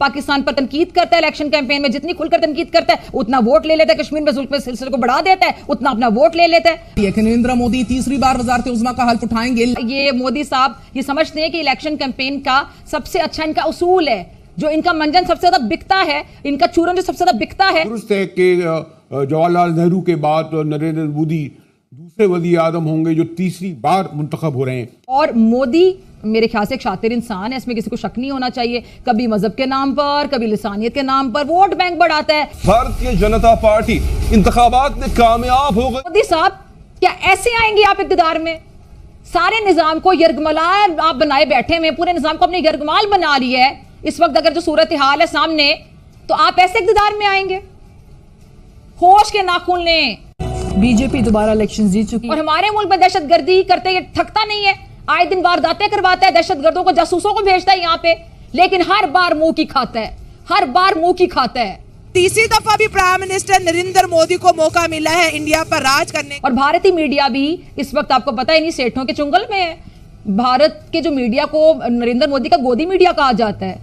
पाकिस्तान पर तनकीद करता है इलेक्शन कैंपेन में, जितनी खुलकर तनकीद करता है उतना वोट ले लेता है, कश्मीर में जुल्म के सिलसिले को बढ़ा देता है उतना अपना वोट ले लेता है। नरेंद्र मोदी तीसरी बार वज़ारत उज़्मा का हल्फ उठाएंगे। ये मोदी साहब ये समझते हैं कि इलेक्शन कैंपेन का सबसे अच्छा इनका उसूल है, जो इनका मंजन सबसे ज्यादा बिकता है, इनका चूरन जो सबसे ज्यादा बिकता है। दुरुस्त है कि जवाहरलाल नेहरू के बाद नरेंद्र मोदी दूसरे वज़ीर आज़म होंगे जो तीसरी बार मुंतखब हो रहे हैं। और मोदी मेरे ख्याल से एक शातिर इंसान है, इसमें किसी को शक नहीं होना चाहिए। कभी मजहब के नाम पर, कभी लिसानियत के नाम पर वोट बैंक बढ़ाता है। भारतीय जनता पार्टी इंतखाबात में कामयाब हो गई। मोदी साहब क्या ऐसे आएंगे आप इक़्तिदार में? सारे निजाम को यरगमाल आप बनाए बैठे हुए, पूरे निजाम को अपने यरगमाल बना लिया है। इस वक्त अगर जो सूरत हाल है सामने, तो आप ऐसे इक़्तिदार में आएंगे? होश के नाखून लें। बीजेपी दोबारा इलेक्शन जीत चुकी और हमारे मुल्क में दहशतगर्दी करते ये थकता नहीं है, आए दिन वारदातें करवाता है, दहशतगर्दों को, जासूसों को भेजता है यहाँ पे, लेकिन हर बार मुंह की खाता है, हर बार मुंह की खाता है। तीसरी दफा भी प्राइम मिनिस्टर नरेंद्र मोदी को मौका मिला है इंडिया पर राज करने। और भारतीय मीडिया भी इस वक्त आपको पता है इन्हीं सेठों के चुंगल में है। भारत के जो मीडिया को नरेंद्र मोदी का गोदी मीडिया कहा जाता है।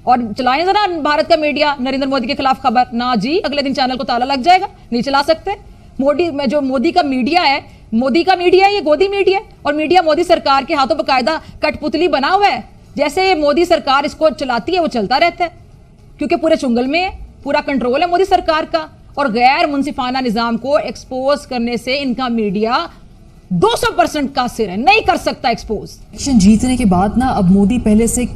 और चलाएं जरा भारत का मीडिया नरेंद्र मोदी के खिलाफ खबर, ना जी, अगले दिन चैनल को ताला लग जाएगा, नहीं चला सकते। मोदी में जो मोदी का मीडिया है, मोदी का मीडिया है, ये गोदी मीडिया है। और मीडिया मोदी सरकार के हाथों बकायदा कठपुतली बना हुआ है। जैसे मोदी सरकार इसको चलाती है वो चलता रहता है, क्योंकि पूरे चुंगल में है, पूरा कंट्रोल है मोदी सरकार का। और गैर मुनसिफाना निजाम को एक्सपोज करने से इनका मीडिया 200% कासिर है, नहीं कर सकता एक्सपोज। इलेक्शन जीतने के बाद ना अब मोदी पहले से एक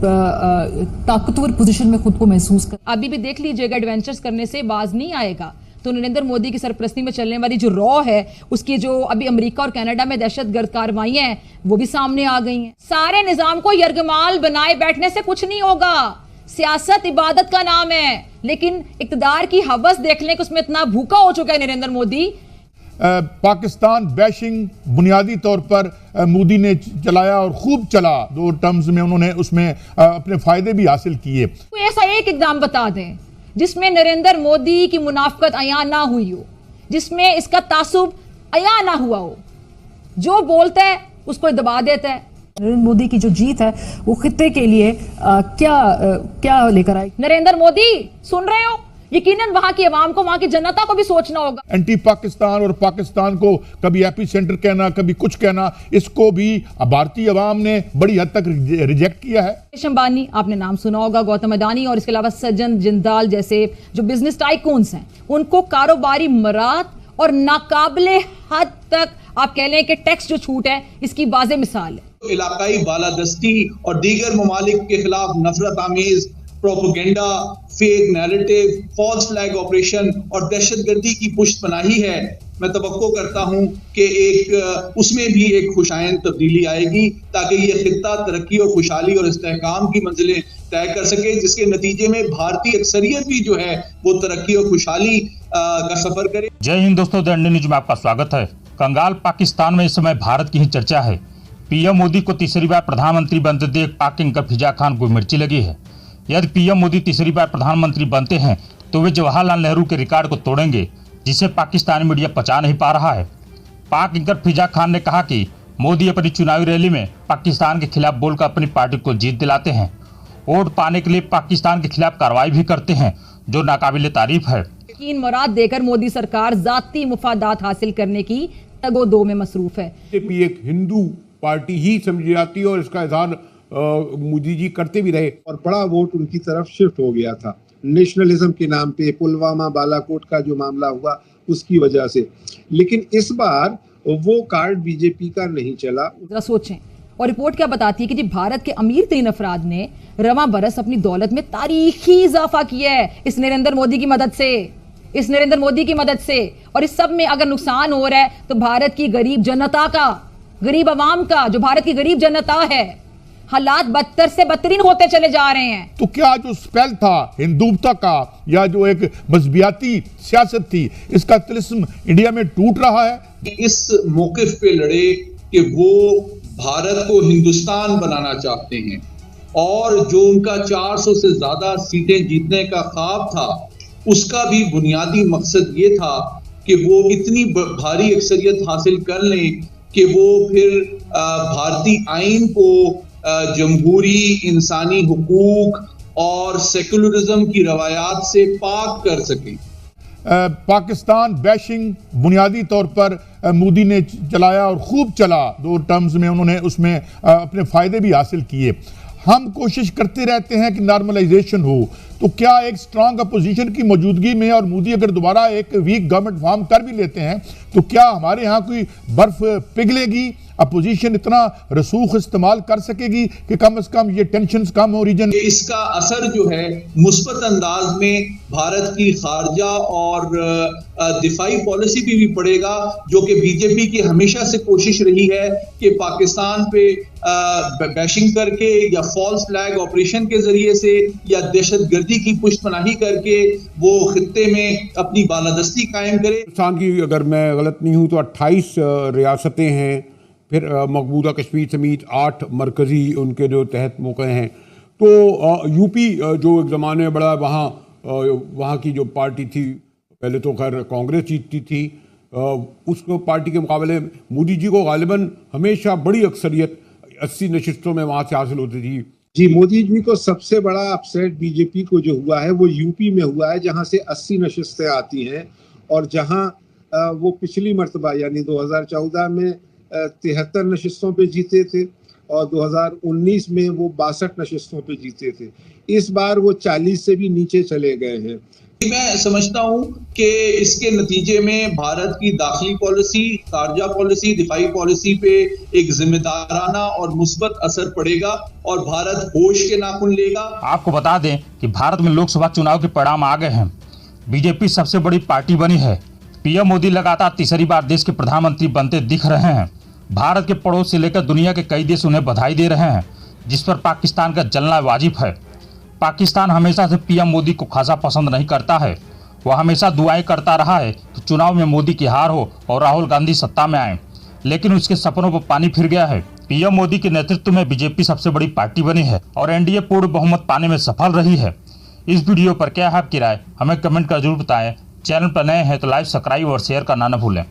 ताकतवर पोजीशन में खुद को महसूस कर। अभी भी देख लीजिएगा, एडवेंचर्स करने से बाज नहीं आएगा। तो नरेंद्र मोदी की सरपरस्ती में चलने वाली जो रॉ है, उसकी जो अभी अमेरिका और कनाडा में दहशतगर्द कार्रवाइयां हैं वो भी सामने आ गई हैं। सारे निजाम को यरगमाल बनाए बैठने से कुछ नहीं होगा। सियासत इबादत का नाम है, लेकिन इक़्तिदार की हवस देख लें कि उसमें इतना भूखा हो चुका है नरेंद्र मोदी। पाकिस्तान बैशिंग बुनियादी तौर पर मोदी ने चलाया और खूब चला। 2 टर्म्स में उन्होंने उसमें अपने फायदे भी हासिल किए। कोई ऐसा एक इक़दाम बता दें जिसमें नरेंद्र मोदी की मुनाफकत अया ना हुई हो, जिसमें इसका तासुब अया ना हुआ हो। जो बोलता है उसको दबा देता है। नरेंद्र मोदी की जो जीत है वो खित्ते के लिए क्या लेकर आई? नरेंद्र मोदी सुन रहे हो? यकीनन वहां की आवाम को, वहां की जनता को भी सोचना होगा। एंटी पाकिस्तान और पाकिस्तान को कभी एपी सेंटर कहना, कभी कुछ कहना, इसको भी भारतीय अवाम ने बड़ी हद तक रिजेक्ट किया है। मुकेश अंबानी आपने नाम सुना होगा, गौतम अडानी और इसके अलावा सज्जन जिंदाल जैसे जो बिजनेस टाइकून्स हैं, उनको कारोबारी मरात और नाकाबिले हद तक आप कह लें कि टैक्स जो छूट है इसकी वाज़ेह मिसाल है। इलाकाई बालादस्ती और दीगर ममालिक के खिलाफ नफरत आमेज propaganda, fake narrative, false flag operation और दहशतगर्दी की पुष्ट पनाही है। मैं तवक्को करता हूं कि उसमें भी एक खुशाइन तब्दीली आएगी, ताकि ये खित्ता तरक्की और खुशहाली और इस्तेहकाम की मंजिलें तय कर सके, जिसके नतीजे में भारतीय अक्सरियत भी जो है वो तरक्की और खुशहाली का सफर करे। जय हिंद दोस्तों, द इंडियन न्यूज में आपका स्वागत है। कंगाल पाकिस्तान में इस समय भारत की ही चर्चा है। पीएम मोदी को तीसरी बार प्रधानमंत्री बनते देख पाक एंकर फिजा खान को मिर्ची लगी है। यदि पीएम मोदी तीसरी बार प्रधानमंत्री बनते हैं तो वे जवाहरलाल नेहरू के रिकॉर्ड को तोड़ेंगे, जिसे पाकिस्तानी मीडिया पचा नहीं पा रहा है। पाक एंकर फिजा खान ने कहा कि मोदी अपनी चुनावी रैली में पाकिस्तान के खिलाफ बोलकर अपनी पार्टी को जीत दिलाते हैं। वोट पाने के लिए पाकिस्तान के खिलाफ कार्रवाई भी करते हैं, जो नाकाबिले तारीफ है। यकीन मुराद देकर मोदी सरकार जाती मुफादात हासिल करने की तगोदो में मसरूफ है। बीजेपी एक हिंदू पार्टी ही समझी जाती है और इसका इजहार मोदी जी करते भी रहे। और बड़ा वोट उनकी तरफ शिफ्ट हो गया था नेशनलिज्म के नाम पे, पुलवामा बालाकोट का जो मामला हुआ उसकी वजह से। लेकिन इस बार वो कार्ड बीजेपी का नहीं चला। जरा सोचें। और रिपोर्ट क्या बताती है कि जी भारत के अमीर तरीन अफराद ने रवां बरस अपनी दौलत में तारीखी इजाफा किया है इस नरेंद्र मोदी की मदद से, इस नरेंद्र मोदी की मदद से। और इस सब में अगर नुकसान हो रहा है तो भारत की गरीब जनता का, गरीब आवाम का, जो भारत की गरीब जनता है। हालात बदतर से बदतरीन होते चले जा रहे हैं। तो क्या जो स्पेल था हिंदुत्व का या जो एक मजहबियाती सियासत थी, इसका तिलिस्म इंडिया में टूट रहा है। इस मौकिफ पे लड़े कि वो भारत को हिंदुस्तान बनाना चाहते हैं, और जो उनका 400 से ज्यादा सीटें जीतने का ख्वाब था, उसका भी बुनियादी मकसद ये था कि वो इतनी भारी अक्सरियत हासिल कर लें कि वो फिर भारतीय आइन को जमहूरी, इंसानी हुकूक और सेकुलरिज्म की रवायात से पाक कर सकें। पाकिस्तान बैशिंग बुनियादी तौर पर मोदी ने चलाया और खूब चला, 2 टर्म्स में उन्होंने उसमें अपने फ़ायदे भी हासिल किए। हम कोशिश करते रहते हैं कि नॉर्मलाइजेशन हो, तो क्या एक स्ट्रांग अपोजिशन की मौजूदगी में और मोदी अगर दोबारा एक वीक गवर्नमेंट फॉर्म कर भी लेते हैं तो क्या हमारे यहाँ कोई बर्फ पिघलेगी? अपोजिशन इतना रसूख इस्तेमाल कर सकेगी कि कम से कम ये टेंशन्स कम हो रीजन? इसका असर जो है मुस्बत अंदाज में भारत की खारजा और दिफाई पॉलिसी पे भी पड़ेगा, जो कि बीजेपी की हमेशा से कोशिश रही है कि पाकिस्तान पे बैशिंग करके या फॉल्स फ्लैग ऑपरेशन के जरिए से या दहशतगर्दी की पुष्टपनाही करके वो खित्ते में अपनी बालादस्ती कायम करे। पाकिस्तान की अगर मैं गलत नहीं हूँ तो 28 रियासतें हैं, फिर मकबूजा कश्मीर समेत 8 मरकज़ी उनके जो तहत मौक़े हैं। तो यूपी जो एक ज़माने में बड़ा वहाँ की जो पार्टी थी, पहले तो खैर कांग्रेस जीतती थी, उस पार्टी के मुकाबले मोदी जी को गालिबन हमेशा बड़ी अक्सरियत 80 नशिस्तों में वहाँ से हासिल होती थी। जी, मोदी जी को सबसे बड़ा अपसेट बीजेपी को जो हुआ है वो यूपी में हुआ है, जहाँ से 80 नशिस्तें आती हैं और जहाँ वो पिछली मर्तबा यानी 2014 में 73 नशिस्तों पे जीते थे और 2019 में वो 62 नशिस्तों पे जीते थे। इस बार वो 40 से भी नीचे चले गए हैं। मैं समझता हूं कि इसके नतीजे में भारत की दाखिली पॉलिसी, खारजा पॉलिसी, दिफाई पॉलिसी पे एक जिम्मेदाराना और मुस्बत असर पड़ेगा और भारत होश के नाखून लेगा। आपको बता दें कि भारत में लोकसभा चुनाव के परिणाम आ गए हैं। बीजेपी सबसे बड़ी पार्टी बनी है। पीएम मोदी लगातार तीसरी बार देश के प्रधानमंत्री बनते दिख रहे हैं। भारत के पड़ोस से लेकर दुनिया के कई देश उन्हें बधाई दे रहे हैं, जिस पर पाकिस्तान का जलना वाजिब है। पाकिस्तान हमेशा से पीएम मोदी को खासा पसंद नहीं करता है। वह हमेशा दुआएं करता रहा है कि चुनाव में मोदी की हार हो और राहुल गांधी सत्ता में आए, लेकिन उसके सपनों पर पानी फिर गया है। पीएम मोदी के नेतृत्व में बीजेपी सबसे बड़ी पार्टी बनी है और एनडीए पूर्ण बहुमत पाने में सफल रही है। इस वीडियो पर क्या है आपकी राय, हमें कमेंट कर जरूर बताएं। चैनल पर नए हैं तो लाइक, सब्सक्राइब और शेयर करना न भूलें।